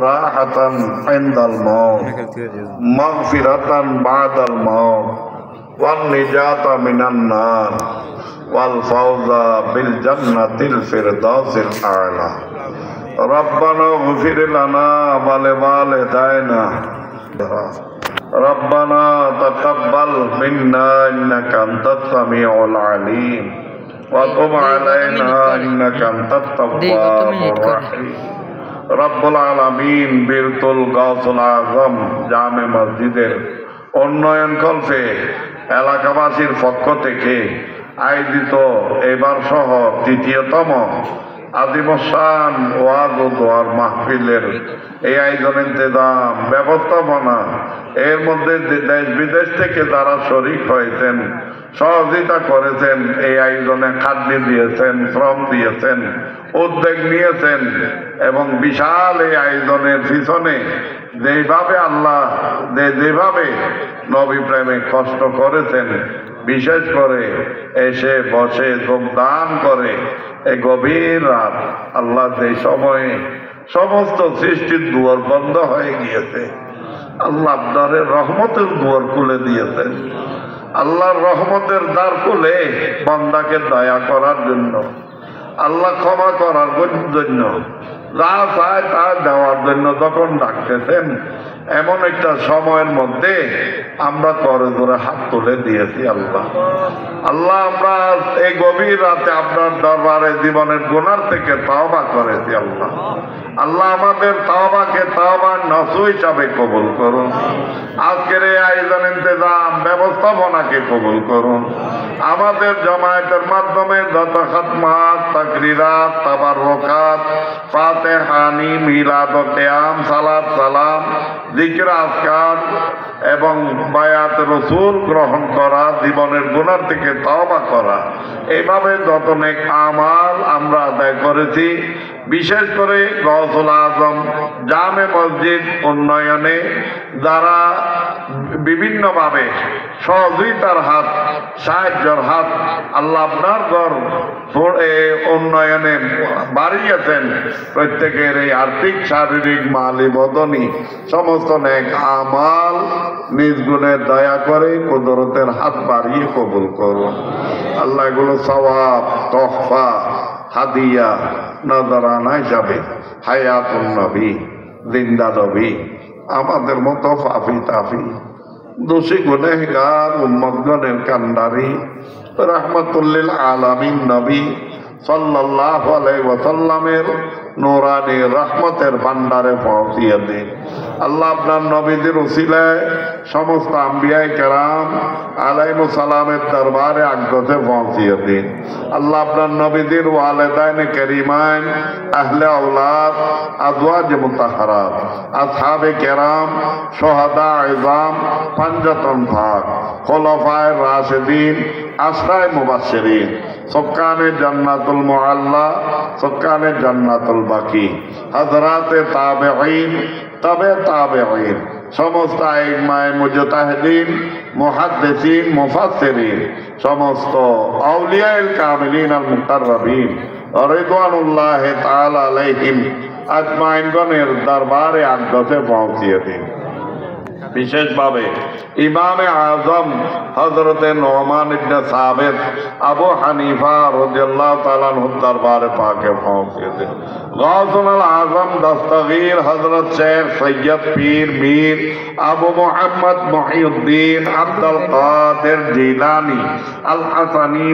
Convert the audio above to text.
রাহাতান ইনদাল মাউত, মাগফিরাতান বাদাল মাউত, one নিজাতা মিনান নার, ওয়াল ফাওজা বিল জান্নাতিল ফিরদাউসিল আ'লা। রব্বানা ইগফির লানা ওয়া লিওয়ালিদাইনা, রব্বানা তাকাব্বাল মিন্না ইন্নাকা আনতাস সামিউল আলিম ওয়া তুব আলাইনা ইন্নাকা আনতাত তাওয়াবুর রাহিম। রব্বুল আলামিন বীরতুল গাউসুল আযম জামে মসজিদের উন্নয়ন কল্পে এলাকাবাসীর পক্ষ থেকে আয়োজিত এবার সহ তৃতীয়তম আজিমুসান ওয়াজ ও দোয়ার মাহফিলের এই আয়োজন ইন্তেজাম ব্যবস্থাপনা এর মধ্যে দেশ বিদেশ থেকে যারা শরীক হয়েছেন, সহযোগিতা করেছেন, এই আয়োজনে খাদ্য দিয়েছেন, শ্রম দিয়েছেন, উদ্যোগ নিয়েছেন এবং বিশাল এই আয়োজনের পিছনে যেভাবে আল্লাহ যেভাবে নবী প্রেমে কষ্ট করেছেন, বিশেষ করে এসে বসে যোগদান করে এই গভীর রাত, আল্লাহ যে সময়ে সমস্ত সৃষ্টির দুয়ার বন্ধ হয়ে গিয়েছে, আল্লাহ আপনার রহমতের দুয়ার খুলে দিয়েছেন। আল্লাহর রহমতের দ্বার খুলে বান্দাকে দয়া করার জন্য, আল্লাহ ক্ষমা করার জন্য, যা চায় তা দেওয়ার জন্য যখন ডাকতেছেন, এমন একটা সময়ের মধ্যে আমরা করে ধরে হাত তুলে দিয়েছি। আল্লাহ আল্লাহ আমরা এই গভীর রাতে আপনার দরবারে জীবনের গুনার থেকে তওবা করেছি। আল্লাহ আল্লাহ আমাদের তওবাকে তওবার নসু হিসাবে কবুল করুন। আজকের এই আয়োজন ইন্তেজাম ব্যবস্থাপনাকে কবুল করুন। আমাদের জমায়েতের মাধ্যমে যত খাতমাত, তাকরিরাত, তাবাররুকাত, ফাতিহানি, মিলাদ ও কিয়াম, সালাত, সালাম, জিকির, আজকার এবং বায়াত রাসূল গ্রহণ করা, জীবনের গুনাহ থেকে তওবা করা, এইভাবে যত নেক আমাল আমরা আদায় করেছি, বিশেষ করে গাউসুল আজম জামে মসজিদ উন্নয়নে যারা বিভিন্নভাবে সহযোগিতার হাত, সাহায্যের হাত আল্লাহ আপনার ঘর উন্নয়নে বাড়িয়েছেন, প্রত্যেকের এই আর্থিক, শারীরিক, মালি, বদনি সমস্ত নেক আমাল নিজ গুণে দয়া করে কুদরতের হাত বাড়িয়ে কবুল করুন। আল্লাহ এগুলো সওয়াব, তোহফা, হাদিয়া, নজরানা হিসাবে হায়াতুন নবী, জিন্দা নবী আমাদের মতো ফাফি তাফি দোষী গুনেহগার উম্মতগণের কান্ডারি রাহমাতুল্লিল আলামিন নবী সাল্লাল্লাহু আলাইহি ওয়াসাল্লামের নূরানি রহমতের ভান্ডারে পৌঁছিয়ে দিন। আল্লাহ আপনার নবীদের উসিলায় সমস্ত আম্বিয়ায়ে কেরাম আলাইহিমুস সালামের দরবারে আকদসে পৌঁছিয়ে দিন। আল্লাহ আপনার নবীদের ওয়ালিদাইনে কারিমাইন, আহলে আওলাদ, আজওয়াজে মুতাহহারাত, আসহাবে কেরাম, শুহাদা ইজাম, পাঞ্জাতন ভাগ, খুলাফায়ে রাশিদিন, আশরায়ে মুবাশশিরিন, সুকানে জান্নাতুল মুআল্লা, সুকানে জান্নাতুল বাকি, হযরতে তাবেঈন, তবে তাবেঈন, সমস্ত আইম্মায়ে মুজতাহিদিন, মুহাদ্দিসিন, মুফাসসিরিন, সমস্ত আউলিয়ায়ে কামিলিন আল মুকাররাবিন রিদওয়ানুল্লাহি তাআলা আলাইহিম আজমাইনগণের দরবারে আকদসে পৌঁছিয়ে দিন। বিশেষভাবে ইমামে আজম হযরতে নোমান ইবনে সাবিত আবু হানিফা রাদিয়াল্লাহু তাআলা আনহুর দরবারে পাকে পৌঁছে দেন। গাউসুল আজম দস্তগীর হযরত শেখ সৈয়দ পীর মীর আবু মুহাম্মদ মুহিউদ্দিন আব্দুল কাদের জিলানী আল হাসানী